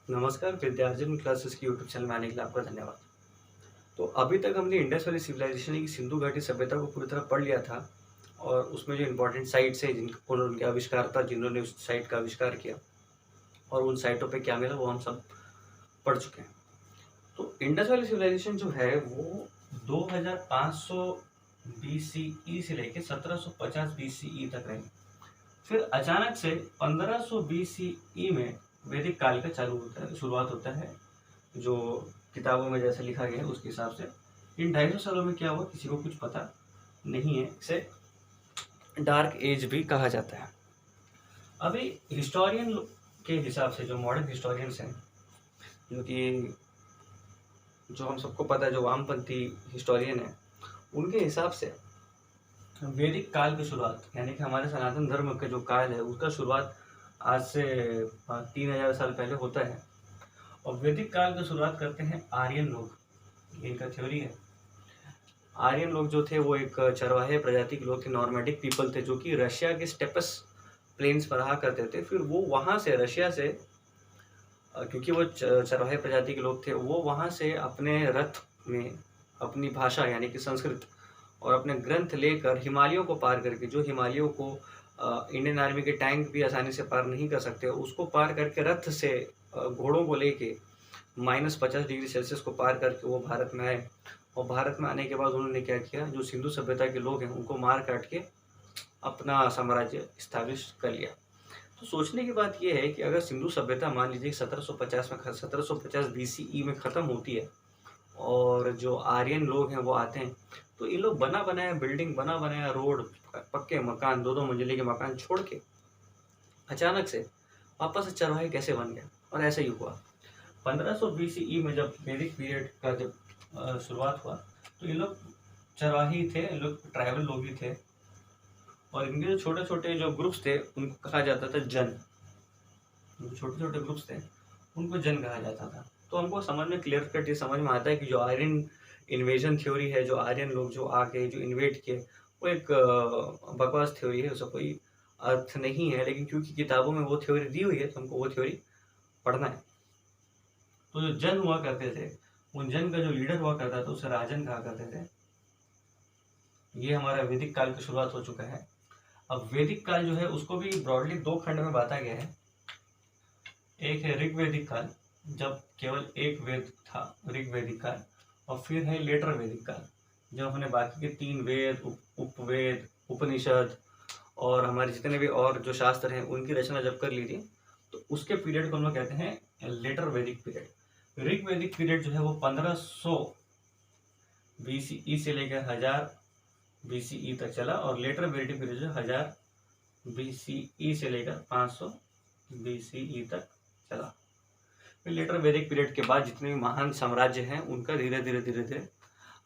नमस्कार, विद्यार्जन क्लासेस की YouTube channel में आने के लिए आपका धन्यवाद। तो अभी तक हमने इंडस वैली सिविलाइजेशन की सिंधु घाटी सभ्यता को पूरी तरह पढ़ लिया था और उसमें जो इम्पोर्टेंट साइट्स हैं जिनको उनके आविष्कार था, जिन्होंने उस साइट का आविष्कार किया और उन साइटों पे क्या मिला वो हम सब पढ़ चुके हैं। तो इंडस वैली सिविलाइजेशन जो है वो 2500 BCE से लेकर 1750 BCE तक रही। फिर अचानक से 1500 BCE में वैदिक काल का शुरुआत होता है। जो किताबों में जैसे लिखा गया है उसके हिसाब से इन 250 सालों में क्या हुआ किसी को कुछ पता नहीं है। इसे डार्क एज भी कहा जाता है। अभी हिस्टोरियन के हिसाब से, जो मॉडर्न हिस्टोरियंस हैं, जो हम सबको पता है, जो वामपंथी हिस्टोरियन है, उनके हिसाब से वैदिक काल की शुरुआत यानी कि हमारे सनातन धर्म का जो काल है उसका शुरुआत आज से 3000 साल पहले होता है। और वैदिक काल की शुरुआत करते हैं आर्यन लोग। इनका थ्योरी है आर्यन लोग जो थे वो एक चरवाहे प्रजाति के लोग थे, नॉर्मेडिक पीपल थे, जो कि रशिया के स्टेपस प्लेन्स पर रहा करते थे। फिर वो वहाँ से रशिया से, क्योंकि वो चरवाहे प्रजाति के लोग थे, वो वहाँ से अपने रथ में अपनी भाषा यानी कि संस्कृत और अपने ग्रंथ लेकर हिमालयों को पार करके, जो हिमालयों को इंडियन आर्मी के टैंक भी आसानी से पार नहीं कर सकते, उसको पार करके रथ से घोड़ों को लेके -50 डिग्री सेल्सियस को पार करके वो भारत में आए। और भारत में आने के बाद उन्होंने क्या किया, जो सिंधु सभ्यता के लोग हैं उनको मार काट के अपना साम्राज्य स्थापित कर लिया। तो सोचने की बात यह है कि अगर सिंधु सभ्यता मान लीजिए 1750 BCE में ख़त्म होती है और जो आर्यन लोग हैं वो आते हैं, तो ये लोग बना बनाया बिल्डिंग, बना बनाया रोड, पक्के मकान, 2-2 मंजिले के मकान छोड़ के अचानक से वापस से चरवाहे कैसे बन गए। और ऐसा ही हुआ 1500 BCE में जब वैदिक पीरियड का जब शुरुआत हुआ, तो ये लोग चरवाही थे, ये लोग ट्राइबल लोग ही थे। और इनके जो छोटे छोटे जो ग्रुप्स थे उनको कहा जाता था जन। जो छोटे छोटे ग्रुप्स थे उनको जन कहा जाता था। तो हमको समझ में क्लियर कट ये समझ में आता है कि जो आर्यन इन्वेजन थ्योरी है, जो आर्यन लोग जो आके जो इन्वेट किए, वो एक बकवास थ्योरी है, उसका कोई अर्थ नहीं है। लेकिन क्योंकि किताबों में वो थ्योरी दी हुई है तो हमको वो थ्योरी पढ़ना है। तो जो जन हुआ करते थे, उन जन का जो लीडर हुआ करता था उसे राजन कहा करते थे। ये हमारा वैदिक काल की शुरुआत हो चुका है। अब वैदिक काल जो है उसको भी ब्रॉडली 2 खंड में बांटा गया है। एक है ऋग्वैदिक काल, जब केवल एक वेद था, ऋग्वैदिक काल। और फिर है लेटर वैदिक काल, जब हमने बाकी के 3 वेद, उपवेद, उपनिषद और हमारे जितने भी और जो शास्त्र हैं उनकी रचना जब कर ली थी, तो उसके पीरियड को हम लोग कहते हैं लेटर वैदिक पीरियड। ऋग्वैदिक पीरियड जो है वो 1500 BCE से लेकर 1000 BCE तक चला। और लेटर वैदिक पीरियड जो 1000 BCE से लेकर 500 BCE तक चला। फिर लेटर वैदिक पीरियड के बाद जितने भी महान साम्राज्य हैं उनका धीरे धीरे धीरे धीरे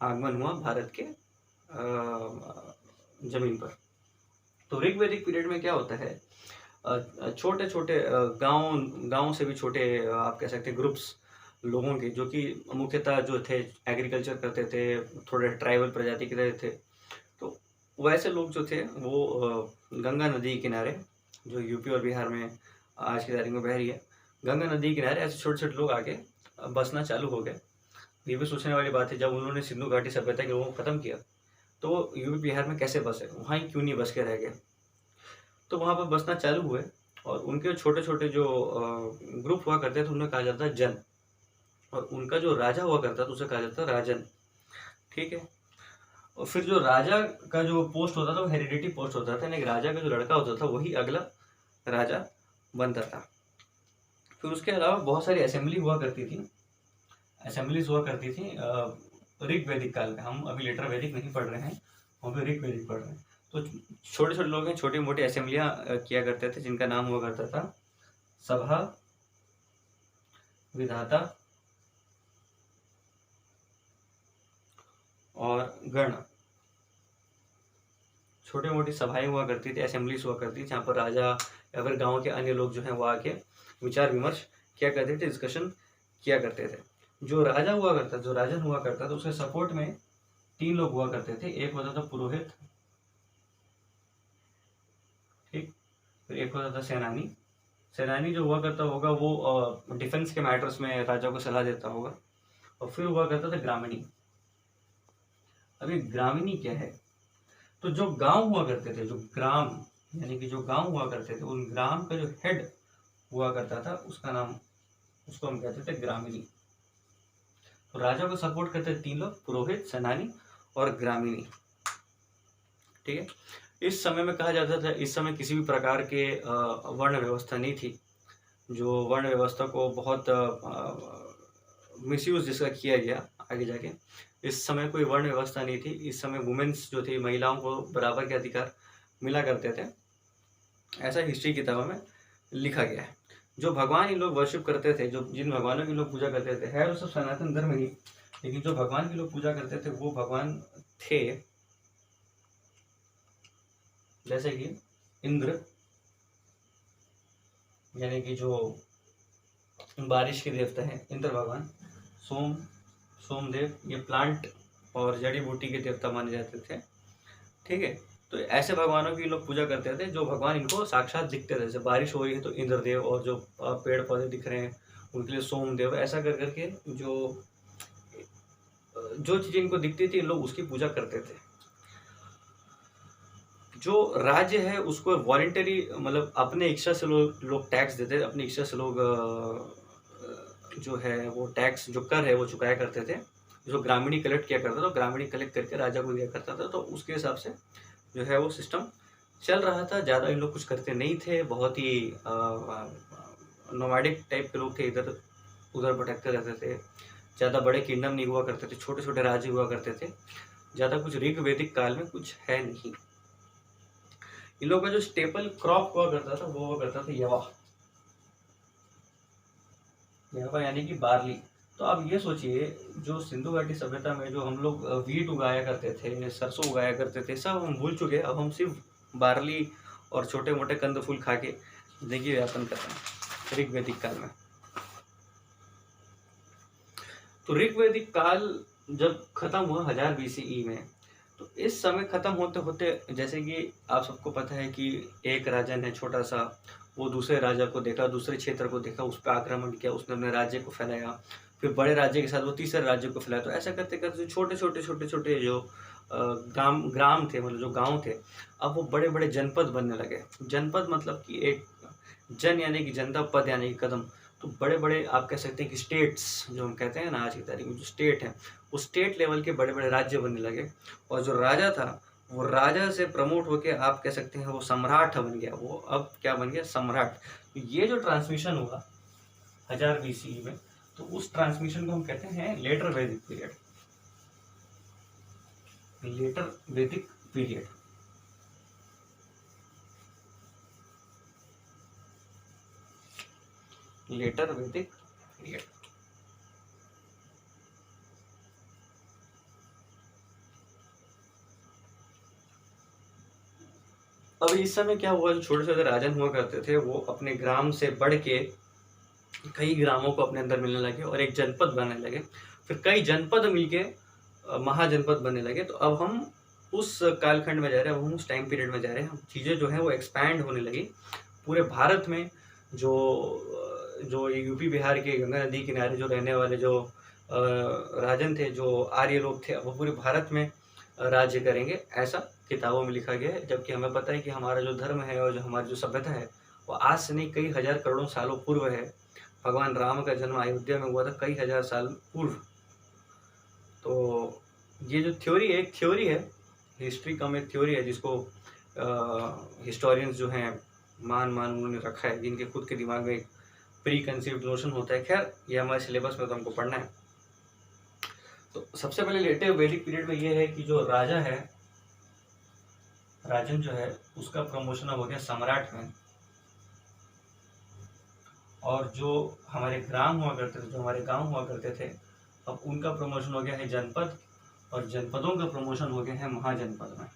आगमन हुआ भारत के जमीन पर। तो ऋग्वैदिक पीरियड में क्या होता है, छोटे छोटे गांव से भी छोटे आप कह सकते हैं ग्रुप्स लोगों के, जो कि मुख्यतः जो थे एग्रीकल्चर करते थे, थोड़े ट्राइबल प्रजाति के रहे थे। तो वैसे लोग जो थे वो गंगा नदी किनारे, जो यूपी और बिहार में आज की तारीख में बह रही है, गंगा नदी किनारे ऐसे छोटे छोटे लोग आके बसना चालू हो गए। ये भी सोचने वाली बात है, जब उन्होंने सिंधु घाटी सभ्यता के लोगों को ख़त्म किया तो वो यूपी बिहार में कैसे बसे, वहाँ ही क्यों नहीं बस के रह गए। तो वहाँ पर बसना चालू हुए और उनके छोटे छोटे जो ग्रुप हुआ करते थे उन्हें कहा जाता है जन। और उनका जो राजा हुआ करता था उसे कहा जाता राजन। ठीक है। और फिर जो राजा का जो पोस्ट होता था वो हेरिडिटी पोस्ट होता था, यानी राजा का जो लड़का होता था वही अगला राजा बनता था। फिर उसके अलावा बहुत सारी असेंबली हुआ करती थी, असेंबलीज हुआ करती थी ऋग्वैदिक काल में। हम अभी लेटर वैदिक नहीं पढ़ रहे हैं, हम अभी ऋग्वैदिक पढ़ रहे हैं। तो छोटे छोटे लोग हैं, छोटी मोटी असेंबलियां किया करते थे, जिनका नाम हुआ करता था सभा, विधाता और गण। छोटी मोटी सभाएं हुआ करती थी, असेंबलीज हुआ करती थी, जहाँ पर राजा या फिर गाँव के अन्य लोग जो हैं वो आके विचार विमर्श किया करते थे, डिस्कशन किया करते थे। जो राजा हुआ करता, जो राजन हुआ करता था, उसके सपोर्ट में 3 लोग हुआ करते थे। एक होता था पुरोहित, ठीक, फिर एक होता था सेनानी सेनानी जो हुआ करता होगा वो डिफेंस के मैटर्स में राजा को सलाह देता होगा। और फिर हुआ करता था ग्रामीणी। अभी ग्रामीणी क्या है? तो जो गांव हुआ करते थे, जो ग्राम यानी कि जो गांव हुआ करते थे, उन ग्राम का जो हेड हुआ करता था उसका नाम, उसको हम कहते थे ग्रामीणी। तो राजा को सपोर्ट करते थे 3 लोग, पुरोहित, सेनानी और ग्रामीणी। ठीक है। इस समय में कहा जाता था, इस समय किसी भी प्रकार के वर्ण व्यवस्था नहीं थी। जो वर्ण व्यवस्था को बहुत मिसयूज जिसका किया गया आगे जाके। इस समय कोई वर्ण व्यवस्था नहीं थी। इस समय वुमेन्स जो थी, महिलाओं को बराबर के अधिकार मिला करते थे, ऐसा हिस्ट्री किताबों में लिखा गया है। जो भगवान ये लोग वर्शिप करते थे, जो जिन भगवानों की लोग पूजा करते थे, है वो सब सनातन धर्म ही, लेकिन जो भगवान की लोग पूजा करते थे वो भगवान थे जैसे कि इंद्र, यानी कि जो बारिश के देवता हैं, इंद्र भगवान, सोमदेव, ये प्लांट और जड़ी बूटी के देवता माने जाते थे। ठीक है। तो ऐसे भगवानों की लोग पूजा करते थे जो भगवान इनको साक्षात दिखते थे। जैसे बारिश हो रही है तो इंद्रदेव, और जो पेड़ पौधे दिख रहे हैं उनके लिए सोमदेव। ऐसा कर करके जो चीजें इनको दिखती थी, लोग उसकी पूजा करते थे। जो राज्य है उसको वॉलेंटरी, मतलब अपने इच्छा से लोग टैक्स देते थे, अपनी इच्छा से लोग जो है वो टैक्स, जो कर है वो चुकाया करते थे। जो ग्रामीणी कलेक्ट किया करता था, तो ग्रामीणी कलेक्ट करके राजा को दिया करता था। तो उसके हिसाब से जो है वो सिस्टम चल रहा था। ज़्यादा इन लोग कुछ करते नहीं थे, बहुत ही नोमैडिक टाइप के लोग थे, इधर उधर भटकते रहते थे। ज़्यादा बड़े किंगडम नहीं हुआ करते थे, छोटे छोटे राज्य हुआ करते थे। ज़्यादा कुछ ऋग वैदिक काल में कुछ है नहीं। इन लोगों का जो स्टेपल क्रॉप हुआ करता था वो हुआ करता था यवा। यवा यानी कि बार्ली। तो अब ये सोचिए, जो सिंधु घाटी सभ्यता में जो हम लोग वीट उगाया करते थे, सरसों उगाया करते थे, सब हम भूल चुके हैं। अब हम सिर्फ बार्ली और छोटे मोटे कंद फूल खा के जिंदगी व्यापन कर रहे हैं ऋग वैदिक काल में। तो ऋग वैदिक काल जब खत्म हुआ 1000 BCE में, तो इस समय खत्म होते होते, जैसे कि आप सबको पता है कि एक राजन है छोटा सा, वो दूसरे राजा को देखा, दूसरे क्षेत्र को देखा, उस पर आक्रमण किया, उसने अपने राज्य को फैलाया, फिर बड़े राज्य के साथ वो तीसरे राज्य को फैलाया। तो ऐसा करते करते छोटे छोटे छोटे छोटे जो ग्राम थे, मतलब जो गांव थे, अब वो बड़े बड़े जनपद बनने लगे। जनपद मतलब कि एक जन यानी कि जनता, पद यानी कि कदम। तो बड़े बड़े आप कह सकते हैं कि स्टेट्स जो हम कहते हैं ना आज की तारीख में, जो स्टेट है, वो स्टेट लेवल के बड़े बड़े राज्य बनने लगे। और जो राजा था वो राजा से प्रमोट होके आप कह सकते हैं वो सम्राट बन गया। वो अब क्या बन गया? सम्राट। तो ये जो ट्रांसमिशन हुआ 1000 BCE में, तो उस ट्रांसमिशन को हम कहते हैं लेटर वैदिक पीरियड। लेटर वैदिक पीरियड। लेटर वैदिक पीरियड। अब इस समय क्या हुआ, जो छोटे छोटे राजन हुआ करते थे वो अपने ग्राम से बढ़ के कई ग्रामों को अपने अंदर मिलने लगे और एक जनपद बनने लगे। फिर कई जनपद मिलके महाजनपद बनने लगे। तो अब हम उस कालखंड में जा रहे हैं, अब हम उस टाइम पीरियड में जा रहे हैं। चीज़ें जो है वो एक्सपैंड होने लगी पूरे भारत में। जो जो यूपी बिहार के गंगा नदी किनारे जो रहने वाले जो राजन थे, जो आर्य लोग थे, वो पूरे भारत में राज्य करेंगे, ऐसा किताबों में लिखा गया है। जबकि हमें पता है कि हमारा जो धर्म है और जो हमारी जो सभ्यता है वो आज से नहीं, कई हजार करोड़ों सालों पूर्व है। भगवान राम का जन्म अयोध्या में हुआ था कई हजार साल पूर्व। तो ये जो थ्योरी है, एक थ्योरी है, हिस्ट्री का एक थ्योरी है, जिसको हिस्टोरियंस जो हैं मान उन्होंने रखा है, जिनके खुद के दिमाग में एक प्री कंसीव्ड नोशन होता है। खैर ये हमारे सिलेबस में तो हमको पढ़ना है। तो सबसे पहले लेटर वैदिक पीरियड में ये है कि जो राजा है, राजन जो है, उसका प्रमोशन हो गया सम्राट में। और जो हमारे ग्राम हुआ करते थे, जो हमारे गांव हुआ करते थे, अब उनका प्रमोशन हो गया है जनपद, और जनपदों का प्रमोशन हो गया है महाजनपद में।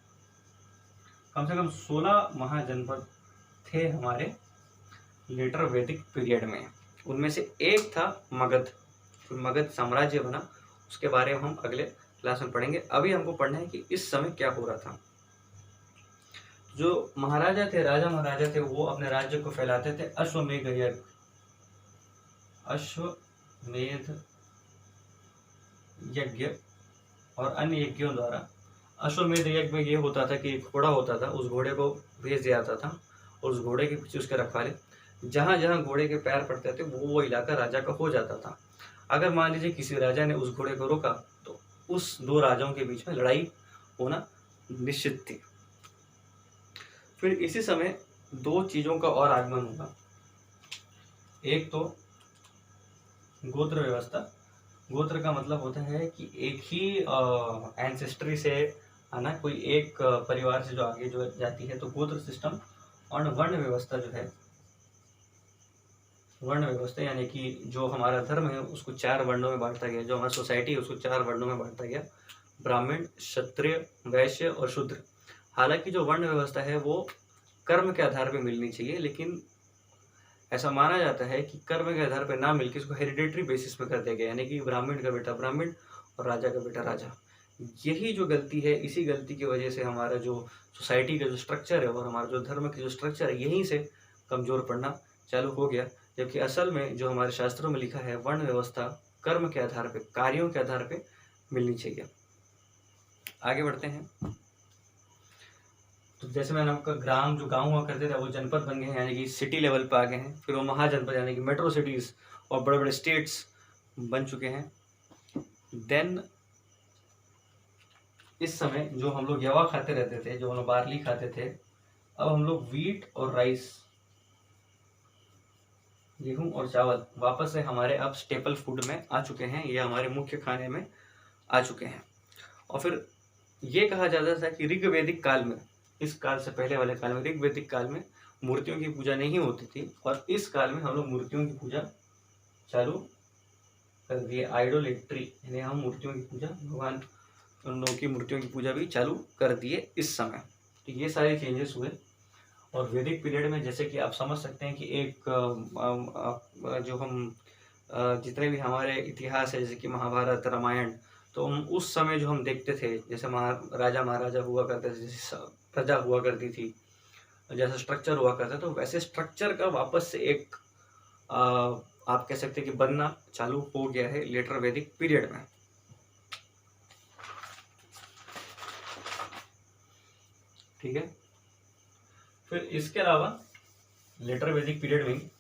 कम से कम 16 महाजनपद थे हमारे लेटर वैदिक पीरियड में। उनमें से एक था मगध। फिर मगध साम्राज्य बना, उसके बारे में हम अगले क्लास में पढ़ेंगे। अभी हमको पढ़ना है कि इस समय क्या हो रहा था। जो महाराजा थे, राजा महाराजा थे, वो अपने राज्य को फैलाते थे अश्वमेध यज्ञ, अश्वमेध यज्ञ और अन्य यज्ञों द्वारा। अश्वमेध यज्ञ में ये होता था कि एक घोड़ा होता था, उस घोड़े को भेज दिया जाता था और उस घोड़े के पीछे उसके रखवाले, जहाँ जहाँ घोड़े के पैर पड़ते थे वो इलाका राजा का हो जाता था। अगर मान लीजिए किसी राजा ने उस घोड़े को रोका तो उस दो राजाओं के बीच में लड़ाई होना निश्चित थी। फिर इसी समय दो चीजों का और आगमन होगा। एक तो गोत्र व्यवस्था। गोत्र का मतलब होता है कि एक ही एंसेस्ट्री से आना, कोई एक परिवार से जो आगे जो जाती है, तो गोत्र सिस्टम। और वर्ण व्यवस्था जो है, वर्ण व्यवस्था यानी कि जो हमारा धर्म है उसको 4 वर्णों में बांटा गया, जो हमारी सोसाइटी है उसको 4 वर्णों में बांटा गया, ब्राह्मण, क्षत्रिय, वैश्य और शूद्र। हालांकि जो वर्ण व्यवस्था है वो कर्म के आधार पर मिलनी चाहिए, लेकिन ऐसा माना जाता है कि कर्म के आधार पर ना मिलकर इसको हेरिडेटरी बेसिस पे कर दिया गया, यानी कि ब्राह्मण का बेटा ब्राह्मण और राजा का बेटा राजा। यही जो गलती है, इसी गलती की वजह से हमारा जो सोसाइटी का जो स्ट्रक्चर है और हमारा जो धर्म का जो स्ट्रक्चर है यहीं से कमजोर पड़ना चालू हो गया। जबकि असल में जो हमारे शास्त्रों में लिखा है, वर्ण व्यवस्था कर्म के आधार पर, कार्यों के आधार पर मिलनी चाहिए। आगे बढ़ते हैं। तो जैसे मैंने आपका ग्राम, जो गांव हुआ करते थे वो जनपद बन गए हैं, यानी कि सिटी लेवल पे आ गए हैं। फिर वो महाजनपद यानी कि मेट्रो सिटीज और बड़े बड़े स्टेट्स बन चुके हैं। देन इस समय जो हम लोग यवा खाते रहते थे, जो हम लोग बार्ली खाते थे, अब हम लोग व्हीट और राइस, गेहूं और चावल वापस से हमारे अब स्टेपल फूड में आ चुके हैं, ये हमारे मुख्य खाने में आ चुके हैं। और फिर ये कहा जाता था कि ऋग्वैदिक काल में, इस काल से पहले वाले काल में, ऋग्वैदिक काल में मूर्तियों की पूजा नहीं होती थी, और इस काल में हम लोग मूर्तियों की पूजा चालू कर दिए। आइडोलेट्री यानी हम मूर्तियों की पूजा, भगवान उन लोगों की मूर्तियों की पूजा भी चालू कर दिए इस समय। तो ये सारे चेंजेस हुए। और वैदिक पीरियड में जैसे कि आप समझ सकते हैं कि एक जो हम जितने भी हमारे इतिहास है, जैसे कि महाभारत, रामायण, तो हम उस समय जो हम देखते थे, जैसे राजा महाराजा हुआ करते थे, जैसे प्रजा हुआ करती थी, जैसा स्ट्रक्चर हुआ करता, तो वैसे स्ट्रक्चर का वापस से एक आप कह सकते हैं कि बनना चालू हो गया है लेटर वैदिक पीरियड में। ठीक है। फिर इसके अलावा लेटर वैदिक पीरियड में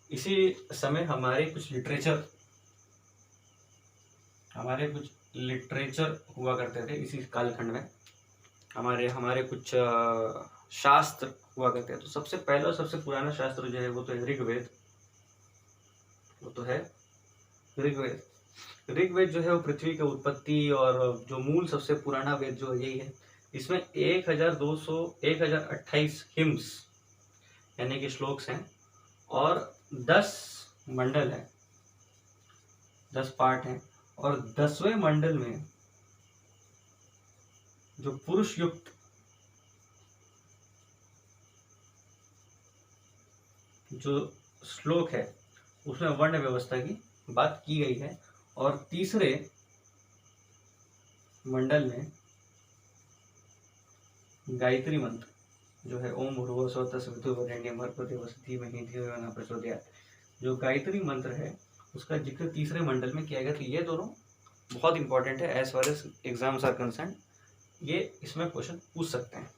इसी समय हमारे कुछ लिटरेचर हुआ करते थे। इसी कालखंड में हमारे कुछ शास्त्र हुआ करते हैं। तो सबसे पहला और सबसे पुराना शास्त्र जो है वो तो है ऋग्वेद। ऋग्वेद जो है वो पृथ्वी की उत्पत्ति और जो मूल सबसे पुराना वेद जो यही है। इसमें 1228 हिम्स यानी कि श्लोक्स हैं और 10 मंडल हैं, 10 पार्ट हैं। और 10वें मंडल में जो पुरुष युक्त जो श्लोक है उसमें वर्ण व्यवस्था की बात की गई है। और तीसरे मंडल में गायत्री मंत्र जो है ओम भूर्भुवः स्वः तत्सवितुर्वरेण्यं भर्गो देवस्य धीमहि धियो यो नः प्रचोदयात्, जो गायत्री मंत्र है उसका जिक्र तीसरे मंडल में किया गया। तो ये दोनों बहुत इंपॉर्टेंट है as far as exams are concern, ये इसमें क्वेश्चन पूछ सकते हैं।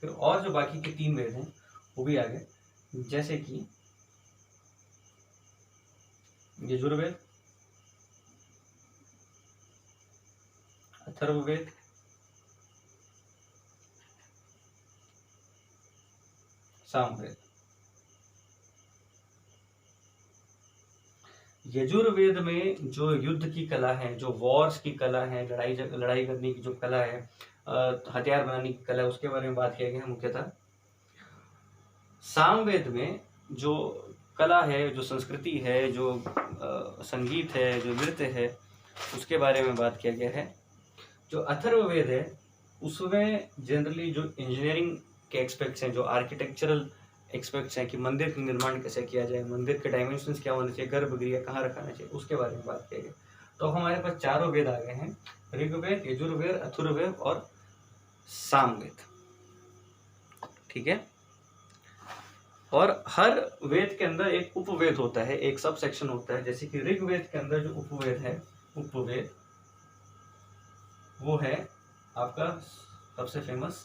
फिर और जो बाकी के 3 वेद हैं वो भी आ गए, जैसे कि यजुर्वेद, अथर्ववेद, सामवेद। यजुर्वेद में जो युद्ध की कला है, जो वॉर्स की कला है, लड़ाई करने की जो कला है, हथियार बनाने की कला है, उसके बारे में बात किया गया है मुख्यतः। सामवेद में जो कला है, जो संस्कृति है, जो संगीत है, जो नृत्य है, उसके बारे में बात किया गया है। जो अथर्ववेद है उसमें जनरली जो इंजीनियरिंग के एस्पेक्ट्स हैं, जो आर्किटेक्चरल एक्सपेक्ट्स हैं कि मंदिर का निर्माण कैसे किया जाए, मंदिर के डायमेंशंस क्या होने चाहिए, गर्भगृह कहाँ रखना चाहिए, उसके बारे में बात किया गया। तो हमारे पास चारों वेद आ गए हैं, ऋग्वेद, यजुर्वेद, अथर्ववेद और सामवेद। ठीक है। और हर वेद के अंदर एक उपवेद होता है, एक सब सेक्शन होता है। जैसे कि ऋग्वेद के अंदर जो उपवेद है, उपवेद वो है आपका सबसे फेमस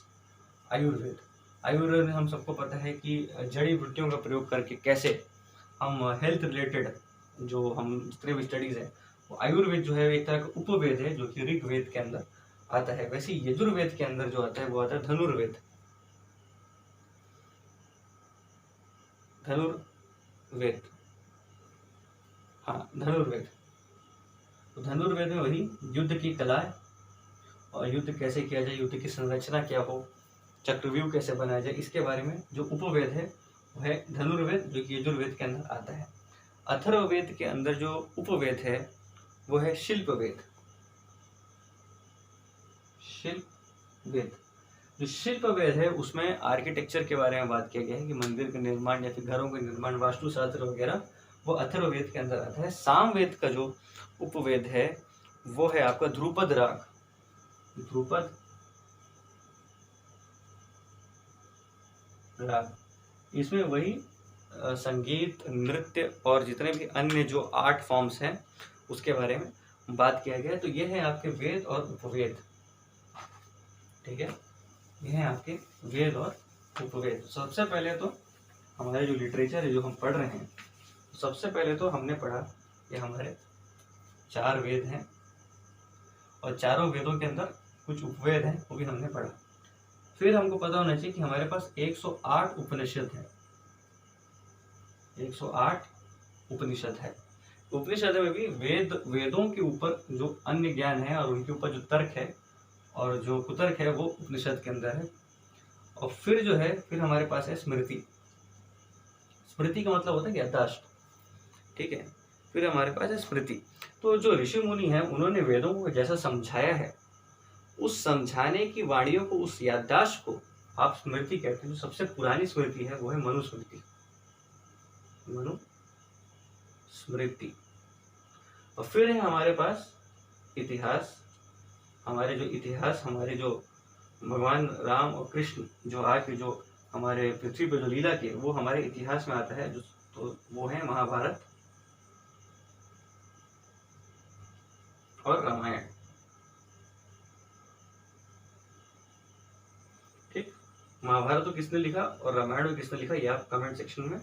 आयुर्वेद। आयुर्वेद में हम सबको पता है कि जड़ी बूटियों का प्रयोग करके कैसे हम हेल्थ रिलेटेड जो हम जितने भी स्टडीज है, वो आयुर्वेद जो है एक तरह का उपवेद है जो कि ऋग्वेद के अंदर आता है। वैसे यजुर्वेद के अंदर जो आता है वो आता है धनुर्वेद। धनुर्वेद, हाँ धनुर्वेद। तो धनुर्वेद में वही युद्ध की कला है और युद्ध कैसे किया जाए, युद्ध की संरचना क्या हो, चक्रव्यूह कैसे बनाया जाए, इसके बारे में जो उपवेद है वो है धनुर्वेद, जो कि यजुर्वेद के अंदर आता है। अथर्ववेद के अंदर जो उपवेद है वो है शिल्पवेद। शिल्पवेद, जो शिल्पवेद है उसमें आर्किटेक्चर के बारे में बात किया गया है कि मंदिर का निर्माण या फिर घरों का निर्माण, वास्तुशास्त्र वगैरह, वो अथर्ववेद के अंदर आता है। सामवेद का जो उपवेद है वो है आपका ध्रुपद राग। ध्रुपद राग, इसमें वही संगीत, नृत्य और जितने भी अन्य जो आर्ट फॉर्म्स हैं उसके बारे में बात किया गया है। तो ये है आपके वेद और उपवेद। ठीक है, ये है आपके वेद और उपवेद। सबसे पहले तो हमारे जो लिटरेचर है जो हम पढ़ रहे हैं, सबसे पहले तो हमने पढ़ा कि हमारे 4 वेद हैं और चारों वेदों के अंदर कुछ उपवेद हैं, वो भी हमने पढ़ा। फिर हमको पता होना चाहिए कि हमारे पास 108 उपनिषद है। 108 उपनिषद है। उपनिषद में भी वेदों के ऊपर जो अन्य ज्ञान है और उनके ऊपर जो तर्क है और जो कुतर्क है वो उपनिषद के अंदर है। और फिर जो है, फिर हमारे पास है स्मृति। स्मृति का मतलब होता है याददाश्त। ठीक है, फिर हमारे पास है स्मृति। तो जो ऋषि मुनि हैं उन्होंने वेदों को जैसा समझाया है, उस समझाने की वाणियों को, उस याददाश्त को आप स्मृति कहते हैं। जो सबसे पुरानी स्मृति है वो है मनुस्मृति। मनुस्मृति। और फिर है हमारे पास इतिहास। हमारे जो इतिहास, हमारे जो भगवान राम और कृष्ण जो आके जो हमारे पृथ्वी पर जो लीला किए, वो हमारे इतिहास में आता है। जो तो वो है महाभारत और रामायण। ठीक, महाभारत तो किसने लिखा और रामायण को किसने लिखा, ये आप कमेंट सेक्शन में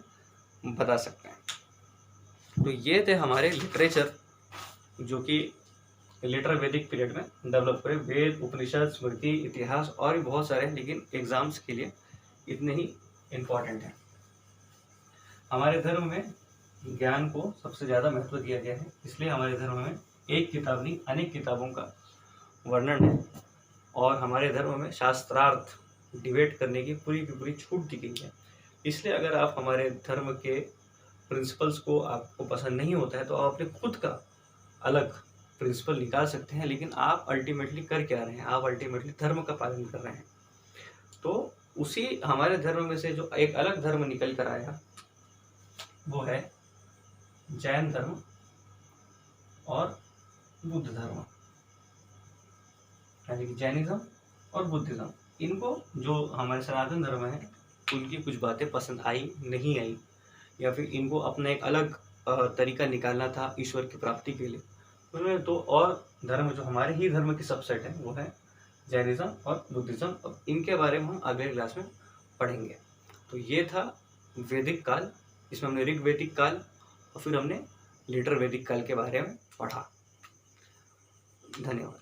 बता सकते हैं। तो ये थे हमारे लिटरेचर जो कि लेटर वैदिक पीरियड में डेवलप करे। वेद, उपनिषद, स्मृति, इतिहास और भी बहुत सारे, लेकिन एग्जाम्स के लिए इतने ही इम्पोर्टेंट हैं। हमारे धर्म में ज्ञान को सबसे ज़्यादा महत्व दिया गया है, इसलिए हमारे धर्म में एक किताब नहीं अनेक किताबों का वर्णन है। और हमारे धर्म में शास्त्रार्थ डिबेट करने की पूरी छूट दी गई है। इसलिए अगर आप हमारे धर्म के प्रिंसिपल्स को आपको पसंद नहीं होता है तो आप अपने खुद का अलग प्रिंसिपल निकाल सकते हैं, लेकिन आप अल्टीमेटली कर क्या रहे हैं, आप अल्टीमेटली धर्म का पालन कर रहे हैं। तो उसी हमारे धर्म में से जो एक अलग धर्म निकल कर आया वो है जैन धर्म और बुद्ध धर्म, यानी कि जैनिज्म और बुद्धिज्म। इनको जो हमारे सनातन धर्म है उनकी कुछ बातें पसंद आई, नहीं आई, या फिर इनको अपना एक अलग तरीका निकालना था ईश्वर की प्राप्ति के लिए। उन्होंने दो और धर्म जो हमारे ही धर्म की सबसेट है वो है जैनिज्म और बुद्धिज्म। अब इनके बारे में हम अगले क्लास में पढ़ेंगे। तो ये था वैदिक काल, इसमें हमने ऋग वैदिक काल और फिर हमने लेटर वैदिक काल के बारे में पढ़ा। धन्यवाद।